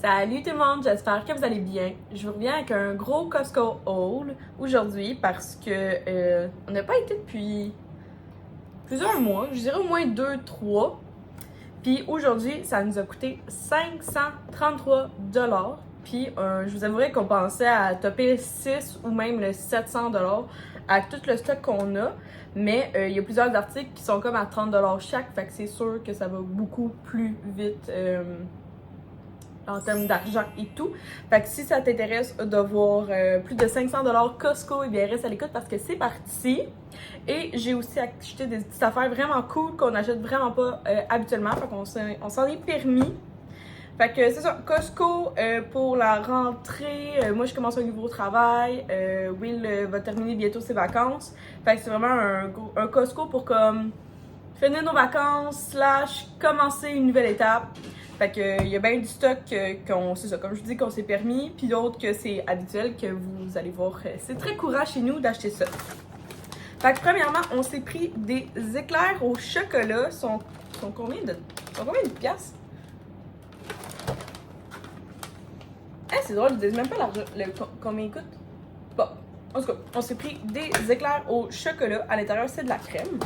Salut tout le monde, j'espère que vous allez bien. Je vous reviens avec un gros Costco haul aujourd'hui parce que on n'a pas été depuis plusieurs mois, je dirais au moins 2-3. Puis aujourd'hui, ça nous a coûté 533 $. Puis je vous avouerai qu'on pensait à topper 6 ou même le 700 $ avec tout le stock qu'on a. Mais il y a plusieurs articles qui sont comme à 30 $ chaque, fait que c'est sûr que ça va beaucoup plus vite en termes d'argent et tout. Fait que si ça t'intéresse de voir plus de 500 $ Costco, eh bien reste à l'écoute parce que c'est parti. Et j'ai aussi acheté des petites affaires vraiment cool qu'on n'achète vraiment pas habituellement. Fait qu'on s'en est permis. Fait que c'est ça, Costco pour la rentrée. Moi, je commence un nouveau travail. Will va terminer bientôt ses vacances. Fait que c'est vraiment un Costco pour comme finir nos vacances / commencer une nouvelle étape. Fait que il y a bien du stock c'est ça, comme je vous dis, qu'on s'est permis, puis d'autres que c'est habituel, que vous allez voir. C'est très courant chez nous d'acheter ça. Fait que premièrement, on s'est pris des éclairs au chocolat. Sont combien de piastres? C'est drôle, ils disent même pas l'argent, combien ils coûtent. Bon, en tout cas, on s'est pris des éclairs au chocolat. À l'intérieur, c'est de la crème.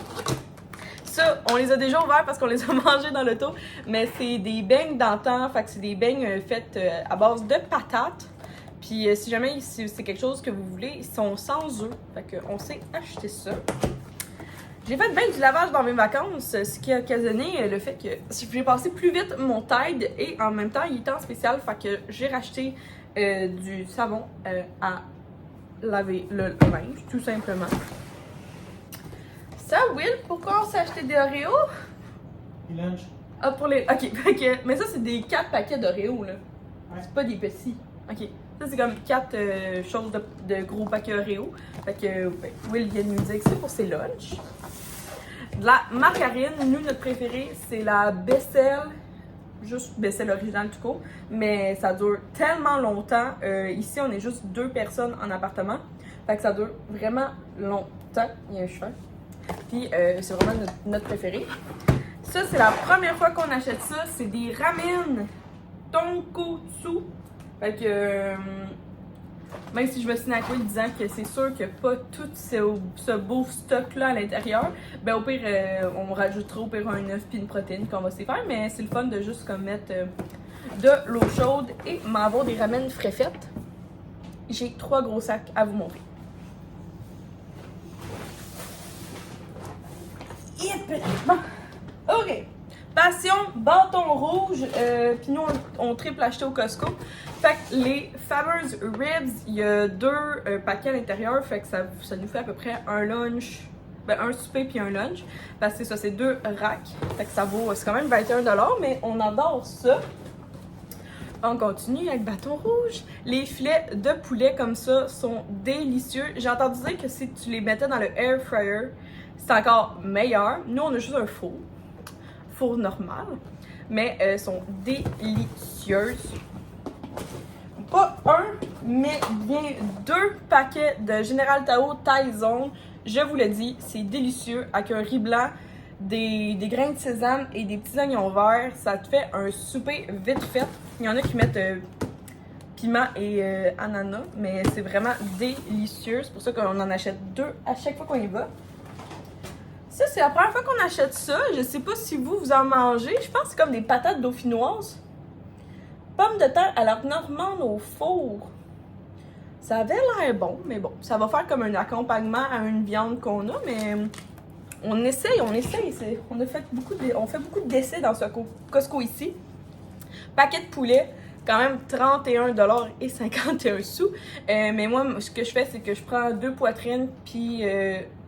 Ça, on les a déjà ouverts parce qu'on les a mangés dans l'auto, mais c'est des beignes d'antan, fait que c'est des beignes faites à base de patates. Puis si jamais c'est quelque chose que vous voulez, ils sont sans œufs, fait qu'on s'est acheté ça. J'ai fait bien du lavage dans mes vacances, ce qui a occasionné le fait que j'ai passé plus vite mon Tide et en même temps il était en spécial, fait que j'ai racheté du savon à laver le linge, tout simplement. Ça, Will, pourquoi on s'est acheté des Oreos? Les lunchs. Ah, pour les. Ok, mais ça, c'est des 4 paquets d'Oreos, là. Ouais. C'est pas des petits. Ok. Ça, c'est comme 4 choses de gros paquets Oreos. Fait que Will vient de nous dire que c'est pour ses lunchs. De la margarine, nous, notre préféré, c'est la Becel. Juste Becel original tout court. Mais ça dure tellement longtemps. Ici, on est juste 2 personnes en appartement. Fait que ça dure vraiment longtemps. Il y a un cheval. Puis c'est vraiment notre préféré. Ça, c'est la première fois qu'on achète ça. C'est des ramen tonkotsu. Fait que même si je me suis avec lui disant que c'est sûr qu'il n'y a pas tout ce beau stock-là à l'intérieur, ben au pire, on rajoutera au pire un œuf puis une protéine qu'on va s'y faire. Mais c'est le fun de juste comme mettre de l'eau chaude et m'avoir des ramen frais faites. J'ai 3 gros sacs à vous montrer. Bon, ok. Passion, bâton rouge. Puis nous, on triple acheté au Costco. Fait que les fameuses ribs, il y a 2 paquets à l'intérieur. Fait que ça nous fait à peu près un lunch. Ben, un souper puis un lunch. Parce que c'est ça, c'est 2 racks. Fait que ça vaut, c'est quand même 21 $, mais on adore ça. On continue avec bâton rouge. Les filets de poulet comme ça sont délicieux. J'ai entendu dire que si tu les mettais dans le air fryer, c'est encore meilleur. Nous, on a juste un four normal, mais elles sont délicieuses. Pas un, mais bien 2 paquets de Général Tao Thai Zone. Je vous le dis, c'est délicieux avec un riz blanc, des grains de sésame et des petits oignons verts. Ça te fait un souper vite fait. Il y en a qui mettent piment et ananas, mais c'est vraiment délicieux. C'est pour ça qu'on en achète 2 à chaque fois qu'on y va. Ça, c'est la première fois qu'on achète ça. Je sais pas si vous en mangez. Je pense que c'est comme des patates dauphinoises. Pommes de terre à la normande au four. Ça avait l'air bon, mais bon, ça va faire comme un accompagnement à une viande qu'on a, mais on essaye. On fait beaucoup d'essais dans ce Costco ici. Paquet de poulet, quand même 31 $ et 51 sous. Mais moi, ce que je fais, c'est que je prends 2 poitrines, puis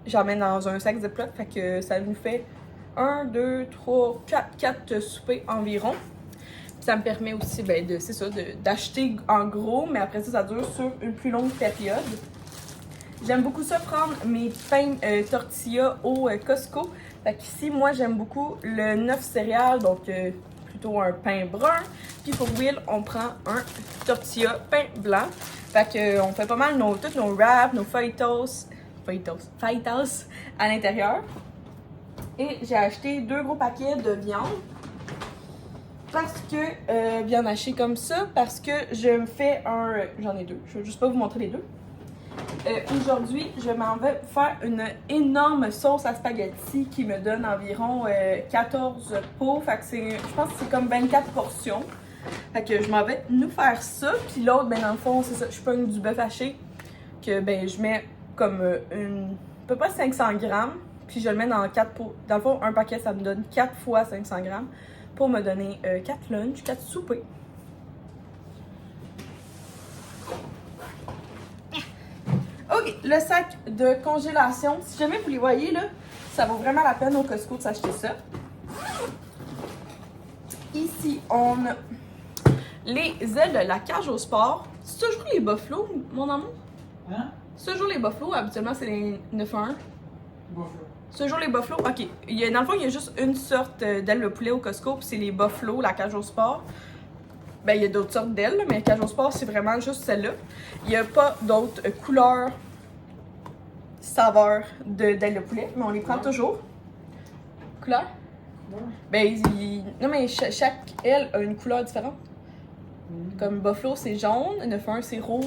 j'en mets dans un sac Ziploc, fait que ça nous fait 1, 2, 3, 4 soupers environ. Puis ça me permet aussi d'acheter en gros, mais après ça dure sur une plus longue période. J'aime beaucoup ça, prendre mes pains tortilla au Costco. Fait qu'ici, moi, j'aime beaucoup le 9 céréales, donc plutôt un pain brun. Puis pour Will, on prend un tortilla pain blanc. Fait que on fait pas mal tous nos wraps, nos fajitas à l'intérieur. Et j'ai acheté 2 gros paquets de viande. parce que viande hachée comme ça, parce que je me fais un... J'en ai deux, je vais juste pas vous montrer les deux. Aujourd'hui, je m'en vais faire une énorme sauce à spaghetti qui me donne environ 14 pots. Fait que je pense que c'est comme 24 portions. Fait que je m'en vais nous faire ça. Puis l'autre, ben dans le fond, c'est ça, je pogne du bœuf haché que ben je mets comme à peu près 500 grammes. Puis je le mets dans 4 pots. Dans le fond, un paquet, ça me donne 4 fois 500 grammes pour me donner 4 lunchs, 4 soupers. Ok, le sac de congélation. Si jamais vous les voyez, là, ça vaut vraiment la peine au Costco de s'acheter ça. Ici, on a les ailes de la cage au sport. C'est toujours les buffalo, mon amour? Hein? C'est toujours les buffalo, habituellement c'est les 9-1. Buffalo. C'est toujours les buffalo. Ok, dans le fond, il y a juste une sorte d'aile de poulet au Costco, puis c'est les buffalo, la cage au sport. Ben, il y a d'autres sortes d'ailes, mais la cage au sport, c'est vraiment juste celle-là. Il n'y a pas d'autres couleurs, saveurs d'ailes de poulet, mais on les prend toujours. Couleur? Ouais. Ben, non, mais chaque aile a une couleur différente. Comme buffalo, c'est jaune, 9-1, c'est rouge.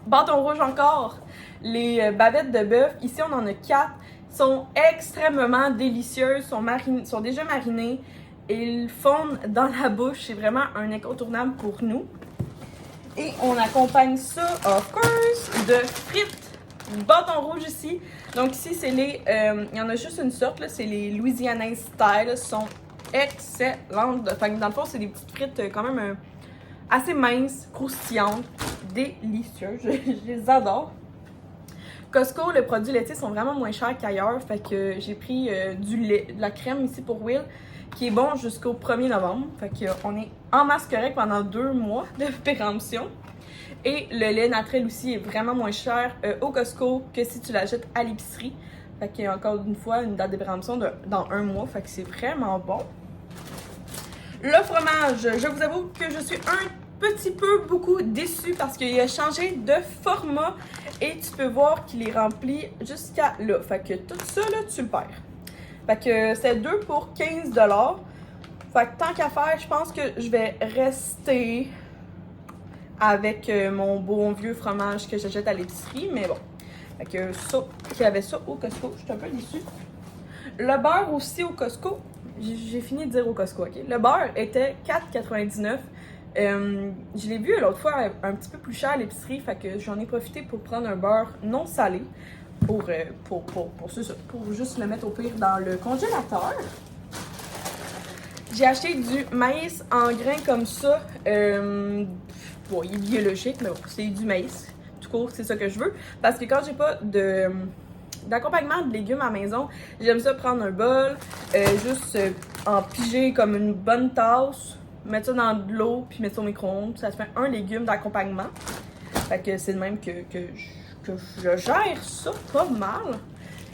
Bâton rouge encore. Les bavettes de bœuf, ici on en a 4, sont extrêmement délicieuses, sont déjà marinées. Ils fondent dans la bouche, c'est vraiment un incontournable pour nous. Et on accompagne ça, of course, de frites. Bâton rouge ici. Donc ici, c'est les... il y en a juste une sorte, là, c'est les Louisianaises style. Sont excellentes. Enfin, dans le fond, c'est des petites frites quand même assez minces, croustillantes, délicieuses. Je les adore. Costco, les produits laitiers sont vraiment moins chers qu'ailleurs. Fait que j'ai pris du lait, de la crème ici pour Will, qui est bon jusqu'au 1er novembre. Fait qu'on est en masse correct pendant 2 mois de péremption. Et le lait naturel aussi est vraiment moins cher au Costco que si tu l'achètes à l'épicerie. Fait qu'il y a encore une fois une date de péremption dans 1 mois. Fait que c'est vraiment bon. Le fromage, je vous avoue que je suis un petit peu beaucoup déçue parce qu'il a changé de format et tu peux voir qu'il est rempli jusqu'à là. Fait que tout ça, là, tu le perds. Fait que c'est 2 pour 15 $. Fait que tant qu'à faire, je pense que je vais rester avec mon bon vieux fromage que j'achète à l'épicerie. Mais bon, fait que ça, qu'il y avait ça au Costco, je suis un peu déçue. Le beurre aussi au Costco, j'ai fini de dire au Costco, ok? Le beurre était 4,99 $. Je l'ai vu l'autre fois un petit peu plus cher à l'épicerie, fait que j'en ai profité pour prendre un beurre non salé pour juste le mettre au pire dans le congélateur. J'ai acheté du maïs en grains comme ça. Bon, il est biologique, mais bon, c'est du maïs. Tout court, c'est ça que je veux. Parce que quand j'ai pas d'accompagnement de légumes à la maison, j'aime ça prendre un bol, juste en piger comme une bonne tasse, mettre ça dans de l'eau, puis mettre ça au micro-ondes. Ça se fait un légume d'accompagnement. Fait que c'est de même que je gère ça pas mal.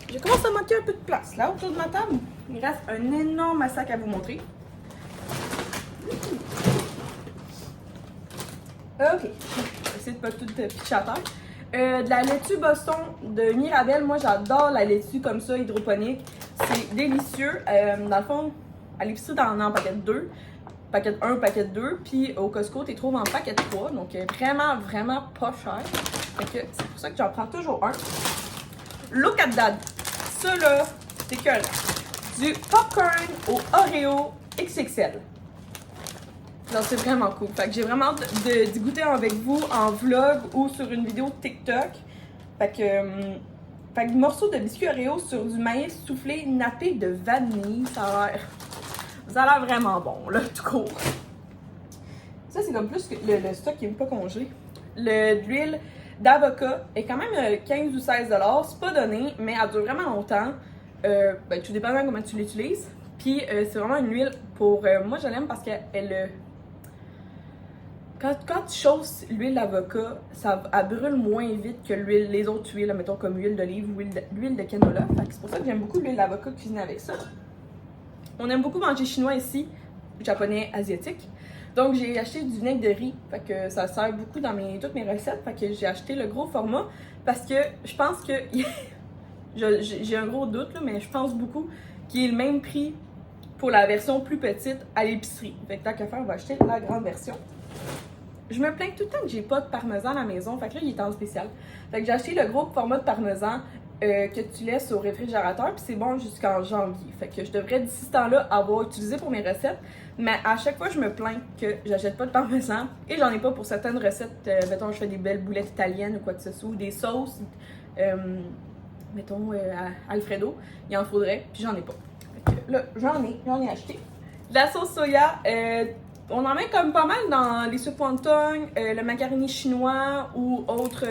Je commence à manquer un peu de place là autour de ma table. Il reste un énorme sac à vous montrer. Ok, je vais essayer de pas tout pitcher à terre. De la laitue Boston de Mirabelle, moi j'adore la laitue comme ça, hydroponique. C'est délicieux. Dans le fond, à l'épicerie, t'en as en paquet 2. Paquet 1, paquet 2. Puis au Costco, tu trouves en paquet 3. Donc vraiment, vraiment pas cher. Fait que c'est pour ça que j'en prends toujours un. Look at that! Ça là, c'est que du popcorn au Oreo XXL. Donc c'est vraiment cool. Fait que j'ai vraiment hâte d'y goûter avec vous en vlog ou sur une vidéo TikTok. Fait que morceau de biscuit Oreo sur du maïs soufflé nappé de vanille. Ça a l'air vraiment bon, là, tout court. Ça, c'est comme plus que le stock qui n'est pas congelé. L'huile d'avocat est quand même 15 ou 16 $. C'est pas donné, mais elle dure vraiment longtemps. Ben, tout dépend de comment tu l'utilises. Puis c'est vraiment une huile pour... moi, je l'aime parce qu'elle... Quand tu chausses l'huile d'avocat, elle brûle moins vite que les autres huiles, mettons comme l'huile d'olive ou l'huile de canola. Fait que c'est pour ça que j'aime beaucoup l'huile d'avocat cuisiner avec ça. On aime beaucoup manger chinois ici, japonais, asiatique. Donc j'ai acheté du vinaigre de riz, fait que ça sert beaucoup dans toutes mes recettes. Fait que j'ai acheté le gros format parce que je pense que j'ai un gros doute là, mais je pense beaucoup qu'il est le même prix pour la version plus petite à l'épicerie. Fait que tant qu'à faire, on va acheter la grande version. Je me plains tout le temps que j'ai pas de parmesan à la maison. Fait que là, il est en spécial. Fait que j'ai acheté le gros format de parmesan que tu laisses au réfrigérateur. Puis c'est bon jusqu'en janvier. Fait que je devrais d'ici ce temps-là avoir utilisé pour mes recettes. Mais à chaque fois, je me plains que j'achète pas de parmesan. Et j'en ai pas pour certaines recettes. Mettons, je fais des belles boulettes italiennes ou quoi que ce soit. Ou des sauces. Mettons, Alfredo. Il en faudrait. Puis j'en ai pas. Fait que là, j'en ai acheté. La sauce soya, on en met comme pas mal dans les soupes wonton, le macaroni chinois ou autres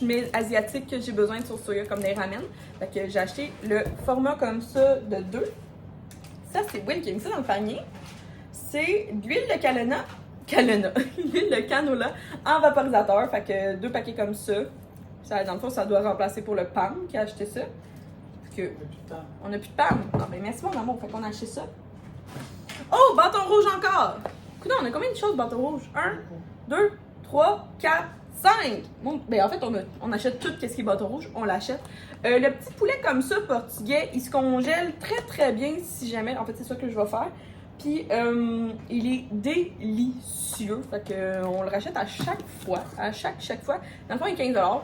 mets asiatiques que j'ai besoin de sauce soya comme des ramen. Fait que j'ai acheté le format comme ça de 2. Ça, c'est Will qui a mis ça dans le panier. C'est de l'huile de l'huile de canola en vaporisateur. Fait que 2 paquets comme ça. Ça, dans le fond, ça doit remplacer pour le PAM qui a acheté ça. Parce que on n'a plus de PAM. Ah ben merci mon amour, fait qu'on a acheté ça. Oh, bâton rouge encore! Écoute, on a combien de choses bâton rouge? 1, 2, 3, 4, 5! Bon, ben en fait, on achète tout ce qui est bâton rouge, on l'achète. Le petit poulet comme ça, portugais, il se congèle très très bien si jamais. En fait, c'est ça que je vais faire. Puis, il est délicieux. Fait que on le rachète à chaque fois. À chaque fois. Dans le fond, il est 15$.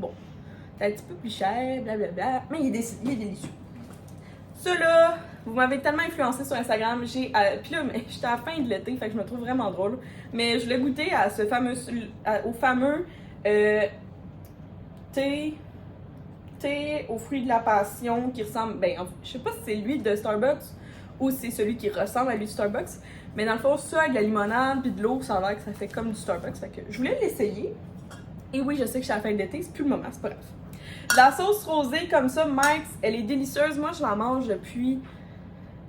Bon, c'est un petit peu plus cher, blablabla. Mais il est délicieux. Ça là, vous m'avez tellement influencé sur Instagram. Puis là, j'étais à la fin de l'été, fait que je me trouve vraiment drôle. Mais je voulais goûter à au fameux thé aux fruits de la passion qui ressemble. Ben, je sais pas si c'est lui de Starbucks ou c'est celui qui ressemble à lui de Starbucks. Mais dans le fond, ça avec de la limonade puis de l'eau, ça a l'air que ça fait comme du Starbucks. Fait que je voulais l'essayer. Et oui, je sais que je suis à la fin de l'été, c'est plus le moment, c'est pas grave. La sauce rosée comme ça, Mike's, elle est délicieuse. Moi, je la mange depuis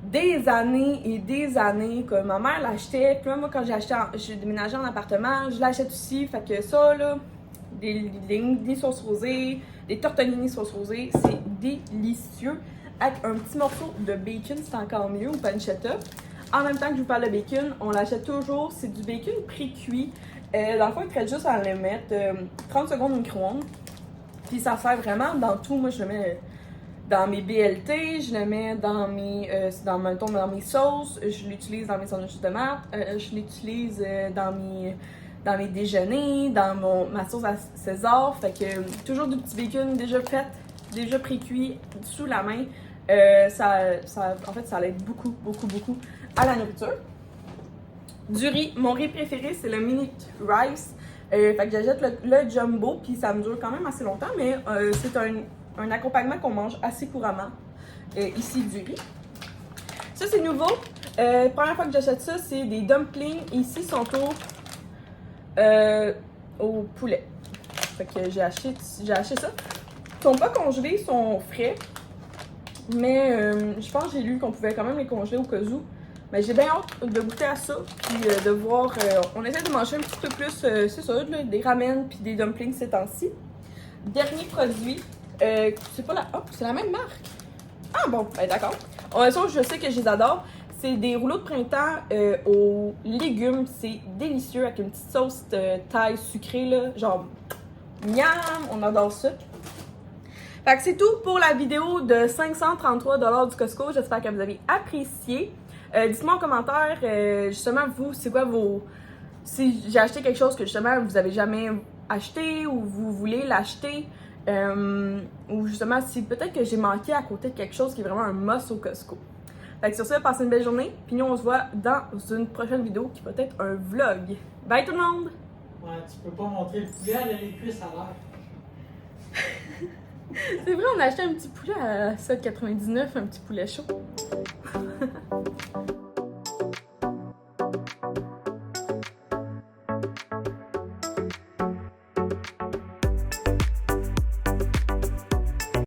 des années et des années. Comme ma mère l'achetait. Puis moi, quand j'ai déménagé en appartement, je l'achète aussi. Fait que ça, là, des sauces rosées, des tortellini sauce rosée, c'est délicieux. Avec un petit morceau de bacon, c'est encore mieux, ou pancetta. En même temps que je vous parle de bacon, on l'achète toujours. C'est du bacon pré-cuit. Dans le fond, il traite juste à le mettre 30 secondes au micro-ondes. Puis ça sert vraiment dans tout. Moi, je le mets dans mes BLT, je le mets dans mes sauces, je l'utilise dans mes sandwichs de tomates, je l'utilise dans mes déjeuners, dans ma sauce à César. Fait que toujours du petit bacon déjà fait, déjà pré-cuit, sous la main. En fait, ça l'aide beaucoup à la nourriture. Du riz, mon riz préféré, c'est le Minute Rice. Fait que j'achète le jumbo, puis ça me dure quand même assez longtemps, mais c'est un accompagnement qu'on mange assez couramment ici du riz. Ça, c'est nouveau. Première fois que j'achète ça, c'est des dumplings. Ici, sont au poulet. Fait que j'ai acheté ça. Ils sont pas congelés, ils sont frais. Mais je pense que j'ai lu qu'on pouvait quand même les congeler au cas où. Mais j'ai bien hâte de goûter à ça, puis de voir. On essaie de manger un petit peu plus, c'est ça, là, des ramen puis des dumplings ces temps-ci. Dernier produit, c'est pas la. Oh, c'est la même marque. Ah bon, ben d'accord. Ça, je sais que je les adore. C'est des rouleaux de printemps aux légumes. C'est délicieux avec une petite sauce de thaï sucrée, là. Genre, miam, on adore ça. Fait que c'est tout pour la vidéo de 533$ du Costco. J'espère que vous avez apprécié. Dites-moi en commentaire, justement, vous, c'est quoi si j'ai acheté quelque chose que justement vous avez jamais acheté ou vous voulez l'acheter, ou justement si peut-être que j'ai manqué à côté de quelque chose qui est vraiment un must au Costco. Fait que sur ça, passez une belle journée, puis nous on se voit dans une prochaine vidéo qui va être un vlog. Bye tout le monde! Ouais, tu peux pas montrer le poulet, elle a les cuisses à l'air. C'est vrai, on a acheté un petit poulet à 7,99$, un petit poulet chaud.